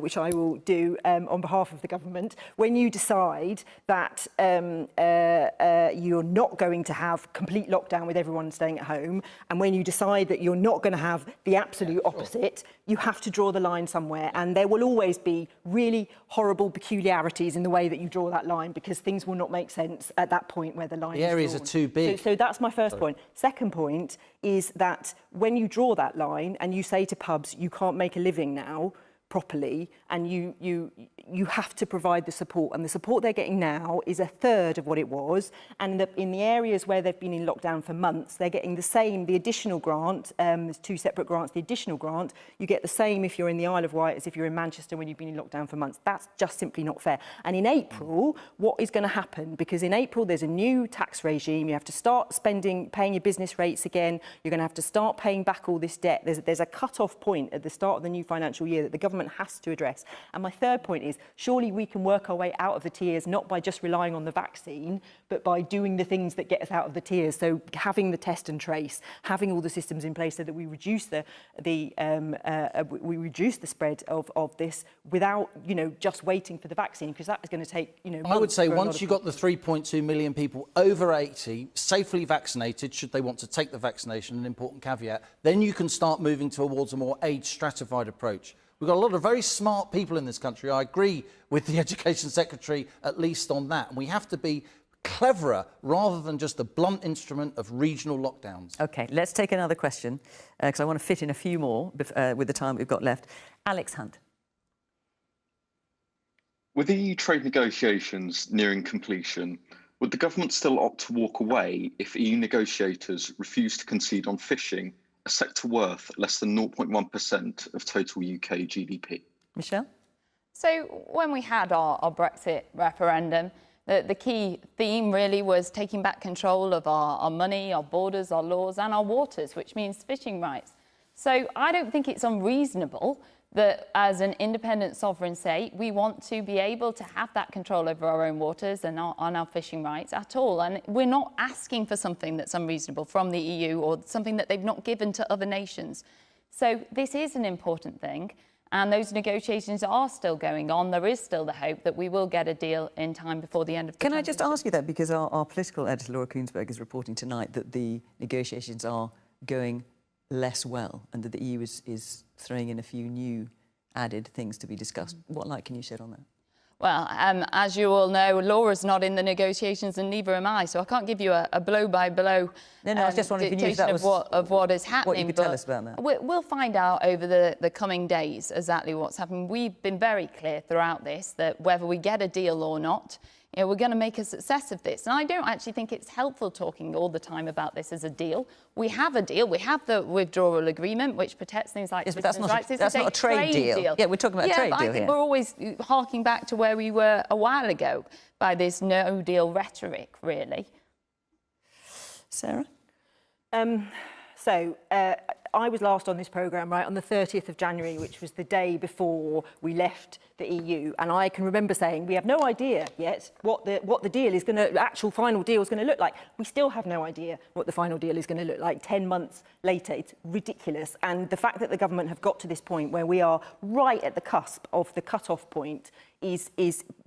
which I will do on behalf of the government, when you decide that you're not going to have complete lockdown with everyone staying at home, and when you decide that you're not going to have the absolute opposite, you have to draw the line somewhere, and there will always be really horrible peculiarities in the way that you draw that line, because things will not make sense at that point where the line is drawn. The areas are too big. So that's my first point. Second point is that when you draw that line and you say to pubs, you can't make a living now, properly, and you have to provide the support, and the support they're getting now is a third of what it was, and in the areas where they've been in lockdown for months, they're getting the additional grant. There's two separate grants. The additional grant, you get the same if you're in the Isle of Wight as if you're in Manchester when you've been in lockdown for months. That's just simply not fair. And in April, what is going to happen? Because in April there's a new tax regime. You have to start paying your business rates again. You're going to have to start paying back all this debt. There's a cut-off point at the start of the new financial year that the government has to address. And my third point is, surely we can work our way out of the tiers, not by just relying on the vaccine, but by doing the things that get us out of the tiers. So having the test and trace, having all the systems in place so that we reduce the spread of this without, just waiting for the vaccine, because that is going to take, I would say once you've got the 3.2 million people over 80 safely vaccinated, should they want to take the vaccination, an important caveat, then you can start moving towards a more age stratified approach. We've got a lot of very smart people in this country. I agree with the Education Secretary, at least on that. And we have to be cleverer rather than just a blunt instrument of regional lockdowns. OK, let's take another question, because I want to fit in a few more with the time we've got left. Alex Hunt. With the EU trade negotiations nearing completion, would the government still opt to walk away if EU negotiators refuse to concede on fishing, a sector worth less than 0.1% of total UK GDP? Michelle? So when we had our Brexit referendum, the key theme really was taking back control of our money, our borders, our laws and our waters, which means fishing rights. So I don't think it's unreasonable that as an independent sovereign state, we want to be able to have that control over our own waters and on our fishing rights at all. And we're not asking for something that's unreasonable from the EU or something that they've not given to other nations. So this is an important thing. And those negotiations are still going on. There is still the hope that we will get a deal in time before the end of the Can I just ask you that? Because our political editor, Laura Koonsberg, is reporting tonight that the negotiations are going less well and that the EU is throwing in a few new added things to be discussed. What light can you shed on that? Well, as you all know, Laura's not in the negotiations and neither am I, so I can't give you a blow-by-blow I was just wondering if you knew that was of what is happening. What you could tell us about that. We'll find out over the coming days exactly what's happening. We've been very clear throughout this that whether we get a deal or not, we're going to make a success of this. And I don't actually think it's helpful talking all the time about this as a deal. We have a deal. We have the withdrawal agreement, which protects things like citizens' rights. That's not a trade deal. Yeah, we're talking about a trade deal here. I think we're always harking back to where we were a while ago by this no-deal rhetoric, really. Sarah? I was last on this programme, right, on the 30th of January, which was the day before we left the EU. And I can remember saying, we have no idea yet what the deal is going to, actual final deal is going to look like. We still have no idea what the final deal is going to look like 10 months later. It's ridiculous. And the fact that the government have got to this point where we are right at the cusp of the cut-off point is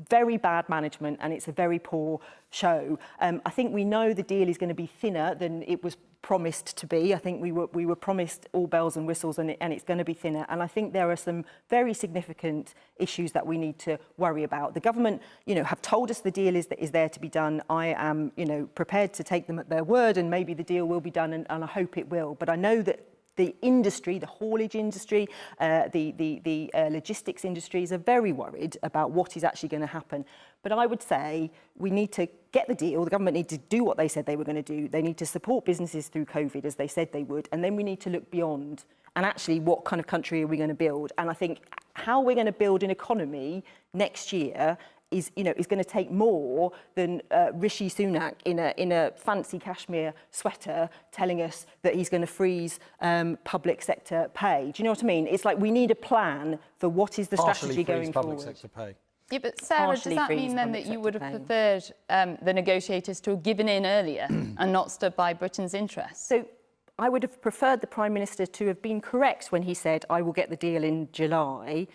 very bad management, and it's a very poor show. I think we know the deal is going to be thinner than it was promised to be. I think we were promised all bells and whistles, and it's going to be thinner. And I think there are some very significant issues that we need to worry about. The government, have told us the deal is there to be done. I am, prepared to take them at their word, and maybe the deal will be done, and I hope it will. But I know that the industry, the haulage industry, the logistics industries are very worried about what is actually going to happen. But I would say we need to get the deal. The government need to do what they said they were going to do. They need to support businesses through COVID, as they said they would. And then we need to look beyond. And actually, what kind of country are we going to build? And I think how we're going to build an economy next year is going to take more than Rishi Sunak in a fancy cashmere sweater telling us that he's going to freeze public sector pay. Do you know what I mean? It's like we need a plan for what is the strategy going forward. Public sector pay. Yeah, but Sarah, does that mean then that you would have preferred the negotiators to have given in earlier and not stood by Britain's interests? So I would have preferred the Prime Minister to have been correct when he said, I will get the deal in July,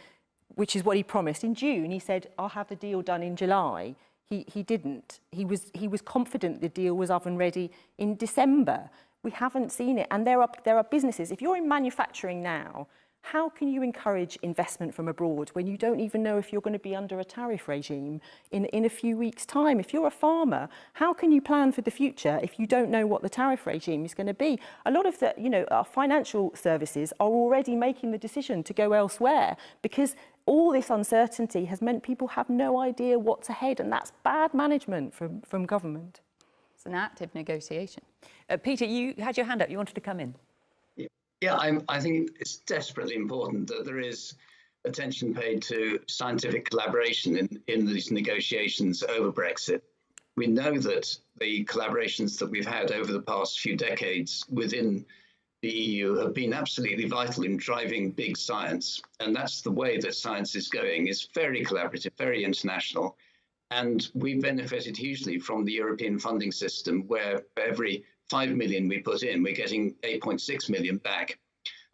which is what he promised. In June, he said, I'll have the deal done in July. He didn't. He was confident the deal was oven ready in December. We haven't seen it. And there are businesses. If you're in manufacturing now, How can you encourage investment from abroad when you don't even know if you're going to be under a tariff regime in a few weeks' time? If you're a farmer, how can you plan for the future if you don't know what the tariff regime is going to be? A lot of the, our financial services are already making the decision to go elsewhere because all this uncertainty has meant people have no idea what's ahead, and that's bad management from government. It's an active negotiation. Peter, you had your hand up. You wanted to come in. Yeah, I think it's desperately important that there is attention paid to scientific collaboration in these negotiations over Brexit. We know that the collaborations that we've had over the past few decades within the EU have been absolutely vital in driving big science. And that's the way that science is going. It's very collaborative, very international. And we've benefited hugely from the European funding system, where for every 5 million we put in, we're getting 8.6 million back.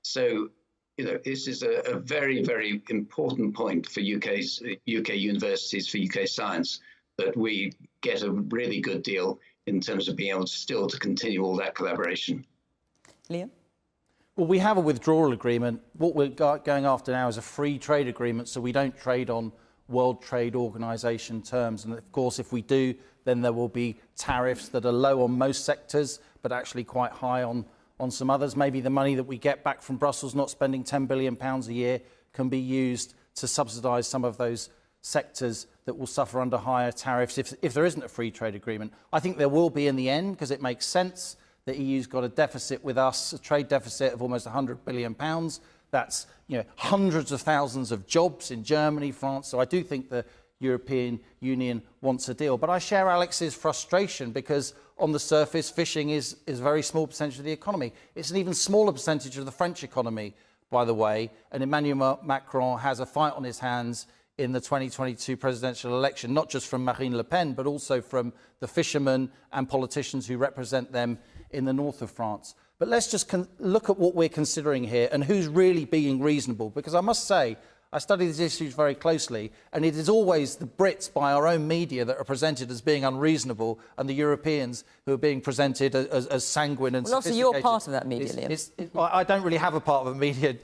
So, this is a very, very important point for UK universities, for UK science, that we get a really good deal in terms of being able to continue all that collaboration. Liam? Well, we have a withdrawal agreement. What we're going after now is a free trade agreement, so we don't trade on World Trade Organization terms. And of course, if we do, then there will be tariffs that are low on most sectors, but actually quite high on some others. Maybe the money that we get back from Brussels, not spending £10 billion a year, can be used to subsidise some of those sectors that will suffer under higher tariffs if there isn't a free trade agreement. I think there will be in the end, because it makes sense. The EU's got a deficit with us, a trade deficit of almost £100 billion. That's hundreds of thousands of jobs in Germany, France. So I do think the European Union wants a deal. But I share Alex's frustration because on the surface, fishing is a very small percentage of the economy. It's an even smaller percentage of the French economy, by the way. And Emmanuel Macron has a fight on his hands in the 2022 presidential election, not just from Marine Le Pen, but also from the fishermen and politicians who represent them in the north of France. But let's just look at what we're considering here and who's really being reasonable. Because I must say, I study these issues very closely, and it is always the Brits by our own media that are presented as being unreasonable, and the Europeans who are being presented as sanguine and sophisticated. Well, also you're part of that media, Liam. I don't really have a part of a media,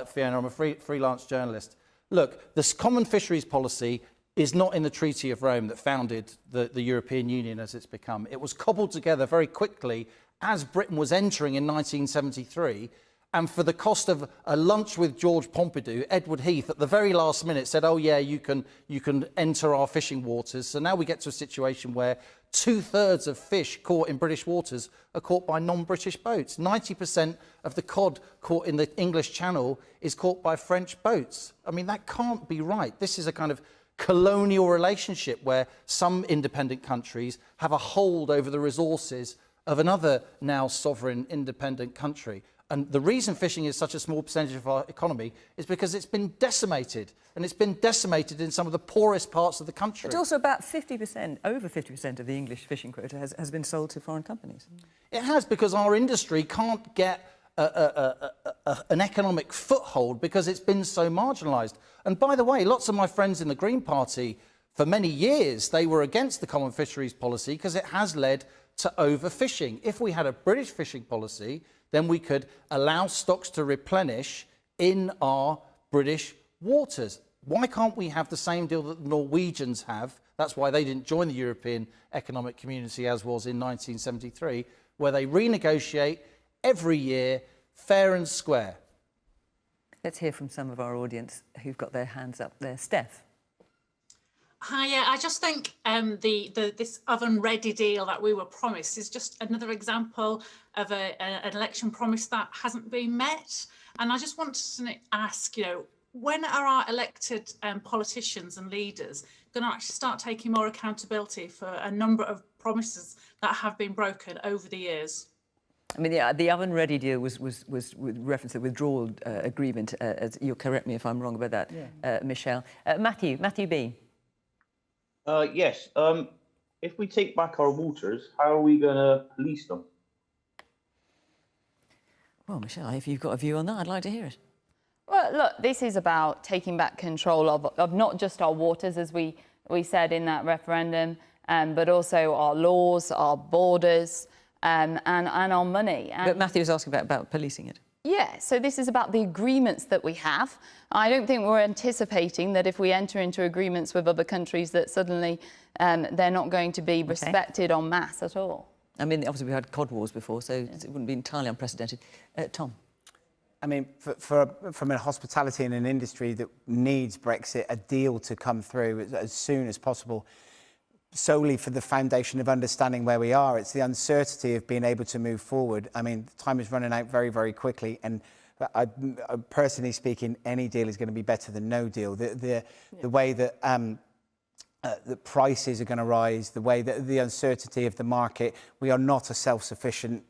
Fiona. I'm a freelance journalist. Look, this common fisheries policy is not in the Treaty of Rome that founded the European Union as it's become. It was cobbled together very quickly as Britain was entering in 1973. And for the cost of a lunch with George Pompidou, Edward Heath at the very last minute said, oh yeah, you can enter our fishing waters. So now we get to a situation where 2/3 of fish caught in British waters are caught by non-British boats. 90% of the cod caught in the English Channel is caught by French boats. I mean, that can't be right. This is a kind of colonial relationship where some independent countries have a hold over the resources of another now sovereign independent country. And the reason fishing is such a small percentage of our economy is because it's been decimated, and it's been decimated in some of the poorest parts of the country. But also about 50%, over 50% of the English fishing quota has been sold to foreign companies. It has, because our industry can't get an economic foothold because it's been so marginalised. And by the way, lots of my friends in the Green Party, for many years, they were against the common fisheries policy because it has led to overfishing. If we had a British fishing policy, then we could allow stocks to replenish in our British waters. Why can't we have the same deal that the Norwegians have? That's why they didn't join the European Economic Community, as was in 1973, where they renegotiate every year, fair and square. Let's hear from some of our audience who've got their hands up there. Steph. Hi, yeah, I just think this oven-ready deal that we were promised is just another example of an election promise that hasn't been met. And I just want to ask, when are our elected politicians and leaders going to actually start taking more accountability for a number of promises that have been broken over the years? I mean, the oven-ready deal was with reference to the withdrawal agreement. You'll correct me if I'm wrong about that, yeah. Michelle. Matthew B. Yes. If we take back our waters, how are we going to police them? Well, Michelle, if you've got a view on that, I'd like to hear it. Well, look, this is about taking back control of not just our waters, as we said in that referendum, but also our laws, our borders, and our money. But Matthew was asking about policing it. Yeah, so this is about the agreements that we have. I don't think we're anticipating that if we enter into agreements with other countries that suddenly they're not going to be respected en masse at all. I mean, obviously we had cod wars before, so it wouldn't be entirely unprecedented. Tom? I mean, from a hospitality and an industry that needs Brexit, a deal to come through as soon as possible, solely for the foundation of understanding where we are. It's the uncertainty of being able to move forward. I mean, time is running out very, very quickly, and I personally speaking, any deal is going to be better than no deal. The way that the prices are going to rise, the way that the uncertainty of the market. We are not a self-sufficient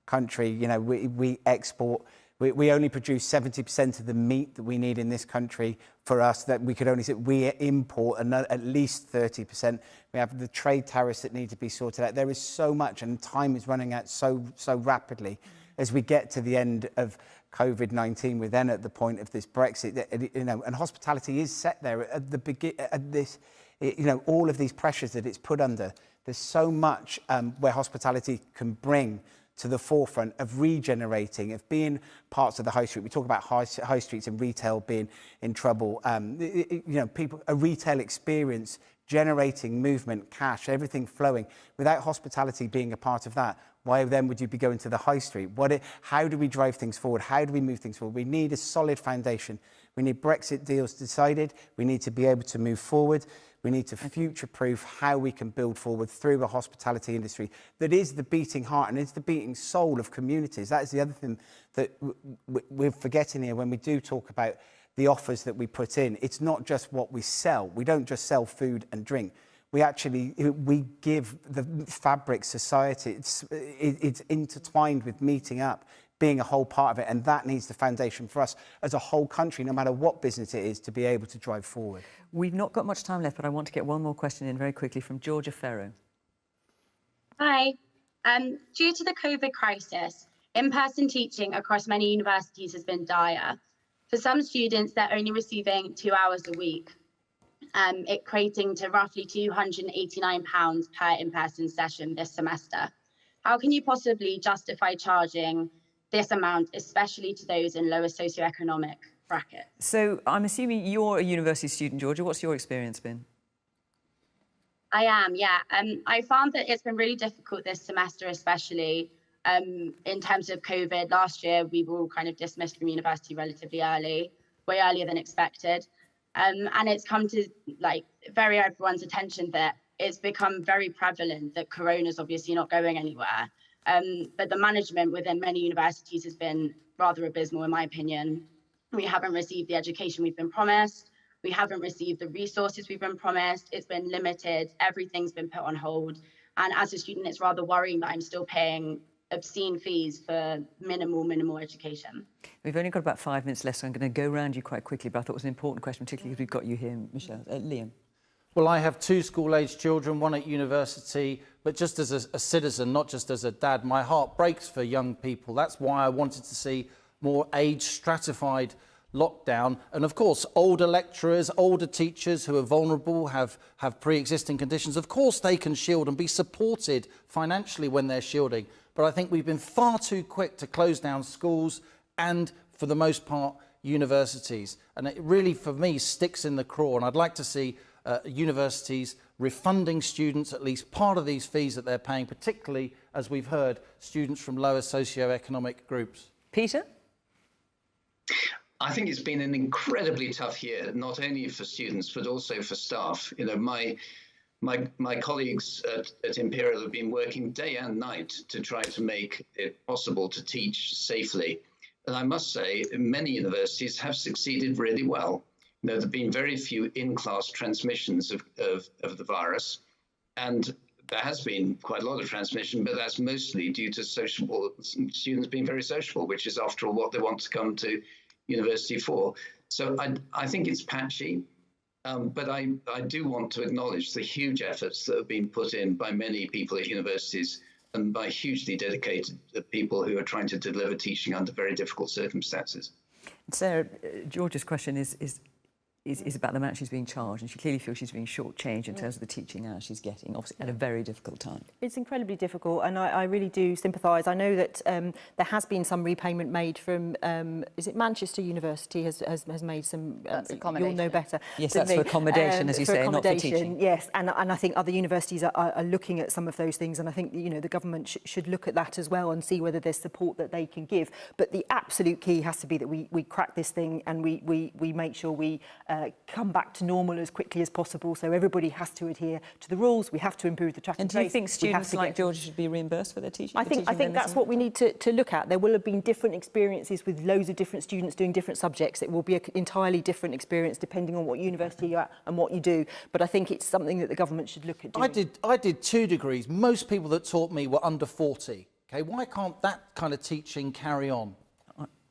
country. You know, we export. We only produce 70% of the meat that we need in this country. For us, that we could only say we import at least 30%. We have the trade tariffs that need to be sorted out. There is so much, and time is running out so rapidly. As we get to the end of COVID-19, we're then at the point of this Brexit. You know, and hospitality is set there at the at this. You know, all of these pressures that it's put under. There's so much where hospitality can bring to the forefront of regenerating, of being parts of the high street. We talk about high streets and retail being in trouble. You know, a retail experience, generating movement, cash, everything flowing. Without hospitality being a part of that, why then would you be going to the high street? How do we drive things forward? How do we move things forward? We need a solid foundation. We need Brexit deals decided. We need to be able to move forward. We need to future-proof how we can build forward through a hospitality industry that is the beating heart and is the beating soul of communities. That is the other thing that we're forgetting here when we do talk about the offers that we put in. It's not just what we sell. We don't just sell food and drink. We give the fabric society. It's intertwined with meeting up, being a whole part of it, and that needs the foundation for us as a whole country, no matter what business it is, to be able to drive forward. We've not got much time left, but I want to get one more question in very quickly from Georgia Ferro. Hi. Due to the COVID crisis, in-person teaching across many universities has been dire. For some students, they're only receiving 2 hours a week, equating to roughly £289 per in-person session this semester. How can you possibly justify charging this amount, especially to those in lower socioeconomic brackets? So I'm assuming you're a university student, Georgia. What's your experience been? I am, yeah. I found that it's been really difficult this semester, especially in terms of COVID. Last year, we were all kind of dismissed from university relatively early, way earlier than expected. And it's come to everyone's attention that it's become very prevalent that Corona's obviously not going anywhere. But the management within many universities has been rather abysmal, in my opinion. We haven't received the education we've been promised. We haven't received the resources we've been promised. It's been limited. Everything's been put on hold. And as a student, it's rather worrying that I'm still paying obscene fees for minimal education. We've only got about 5 minutes left, so I'm going to go around you quite quickly, but I thought it was an important question, particularly because we've got you here, Michelle. Liam. Well, I have 2 school-aged children, one at university, but just as a citizen, not just as a dad, my heart breaks for young people. That's why I wanted to see more age-stratified lockdown. And of course, older lecturers, older teachers who are vulnerable, have pre-existing conditions. Of course, they can shield and be supported financially when they're shielding. But I think we've been far too quick to close down schools and, for the most part, universities. And it really, for me, sticks in the craw. And I'd like to see universities refunding students at least part of these fees that they're paying, particularly, as we've heard, students from lower socioeconomic groups. Peter? I think it's been an incredibly tough year, not only for students, but also for staff. You know, my colleagues at Imperial have been working day and night to try to make it possible to teach safely. And I must say, many universities have succeeded really well. You know, there have been very few in-class transmissions of the virus, and there has been quite a lot of transmission, but that's mostly due to students being very sociable, which is, after all, what they want to come to university for. So I think it's patchy, but I do want to acknowledge the huge efforts that have been put in by many people at universities and by hugely dedicated people who are trying to deliver teaching under very difficult circumstances. Sarah, George's question is is about the amount she's being charged, and she clearly feels she's being shortchanged in terms of the teaching hours she's getting, obviously at a very difficult time. It's incredibly difficult, and I really do sympathise. I know that there has been some repayment made from, is it Manchester University has made some, you'll know better. Yes, that's for accommodation, as you say, not for teaching. Yes, and I think other universities are looking at some of those things, and I think, you know, the government should look at that as well and see whether there's support that they can give. But the absolute key has to be that we crack this thing, and we make sure we come back to normal as quickly as possible. So everybody has to adhere to the rules. We have to improve the track and trace. And do you think students like Georgia should be reimbursed for their teaching? I think that's what we need to look at. There will have been different experiences with loads of different students doing different subjects. It will be an entirely different experience depending on what university you're at and what you do. But I think it's something that the government should look at doing. I did 2 degrees. Most people that taught me were under 40. Okay, why can't that kind of teaching carry on?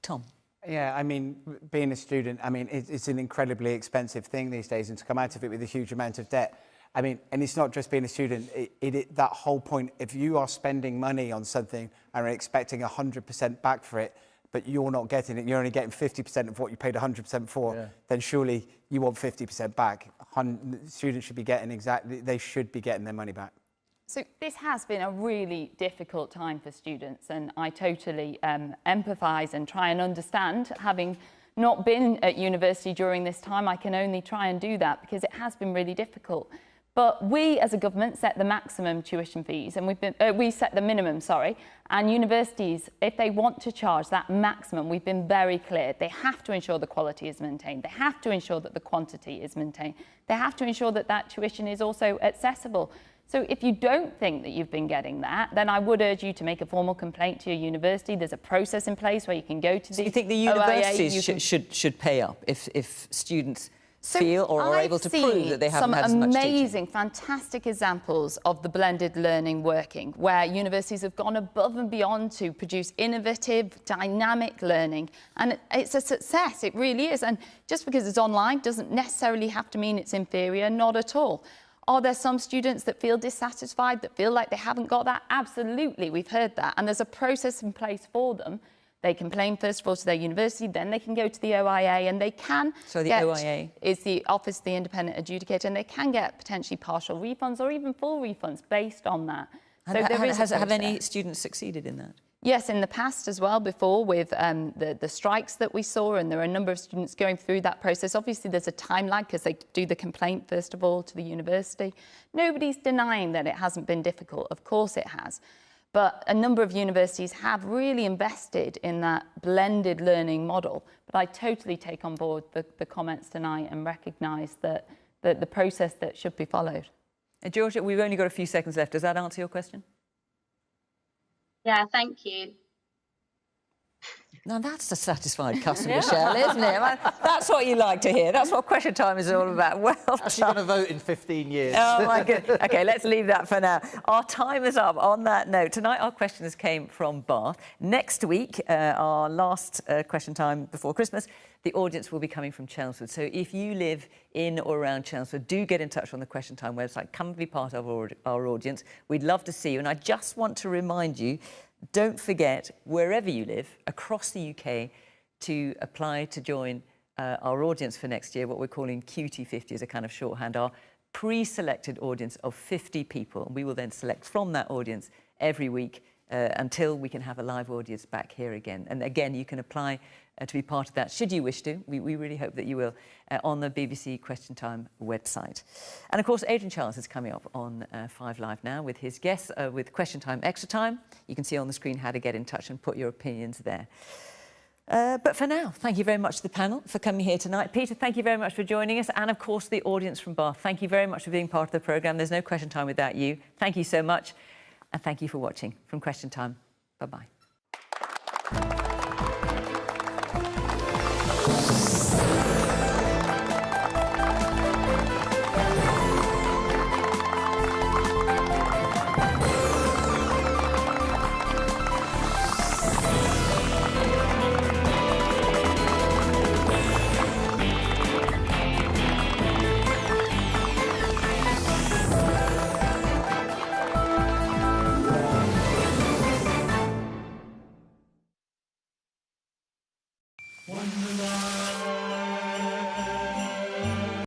Tom? Yeah, I mean, being a student, I mean, it's an incredibly expensive thing these days, and to come out of it with a huge amount of debt, I mean, and it's not just being a student, that whole point, if you are spending money on something and are expecting 100% back for it, but you're not getting it, you're only getting 50% of what you paid 100% for, then surely you want 50% back. Students should be getting they should be getting their money back. So this has been a really difficult time for students, and I totally empathise and try and understand. Having not been at university during this time, I can only try and do that because it has been really difficult. But we as a government set the maximum tuition fees, and we set the minimum, sorry, and universities, if they want to charge that maximum, we've been very clear. They have to ensure the quality is maintained. They have to ensure that the quantity is maintained. They have to ensure that that tuition is also accessible. So if you don't think that you've been getting that, then I would urge you to make a formal complaint to your university. There's a process in place where you can go to the So you think the universities should pay up if students feel or are able to prove that they haven't had as much teaching? Some amazing, fantastic examples of the blended learning working, where universities have gone above and beyond to produce innovative, dynamic learning. And it's a success, it really is. And just because it's online doesn't necessarily have to mean it's inferior, not at all. Are there some students that feel dissatisfied, that feel like they haven't got that? Absolutely, we've heard that. And there's a process in place for them. They complain first of all to their university, then they can go to the OIA, and they can OIA is the Office of the Independent Adjudicator, and they can get potentially partial refunds or even full refunds based on that. So have any students succeeded in that? Yes, in the past as well, before with the strikes that we saw, and there are a number of students going through that process. Obviously, there's a time lag because they do the complaint, first of all, to the university. Nobody's denying that it hasn't been difficult. Of course it has. But a number of universities have really invested in that blended learning model. But I totally take on board the comments tonight and recognise that the process that should be followed. Georgia, we've only got a few seconds left. Does that answer your question? Yeah, thank you. Now that's a satisfied customer, Michelle, isn't it? That's what you like to hear. That's what Question Time is all about. Well, actually going to vote in 15 years. Oh my goodness. Okay, let's leave that for now. Our time is up. On that note, tonight our questioners came from Bath. Next week, our last Question Time before Christmas, the audience will be coming from Chelmsford. So if you live in or around Chelmsford, do get in touch on the Question Time website. Come and be part of our audience. We'd love to see you. And I just want to remind you, don't forget, wherever you live, across the UK, to apply to join our audience for next year, what we're calling QT50 as a kind of shorthand, our pre-selected audience of 50 people. And we will then select from that audience every week until we can have a live audience back here again. And again, you can apply to be part of that, should you wish to. We really hope that you will, on the BBC Question Time website. And of course, Adrian Charles is coming up on 5 Live now with his guests with Question Time Extra Time. You can see on the screen how to get in touch and put your opinions there. But for now, thank you very much to the panel for coming here tonight. Peter, thank you very much for joining us. And of course, the audience from Bath, thank you very much for being part of the programme. There's no Question Time without you. Thank you so much. And thank you for watching from Question Time. Bye-bye. Wonderland.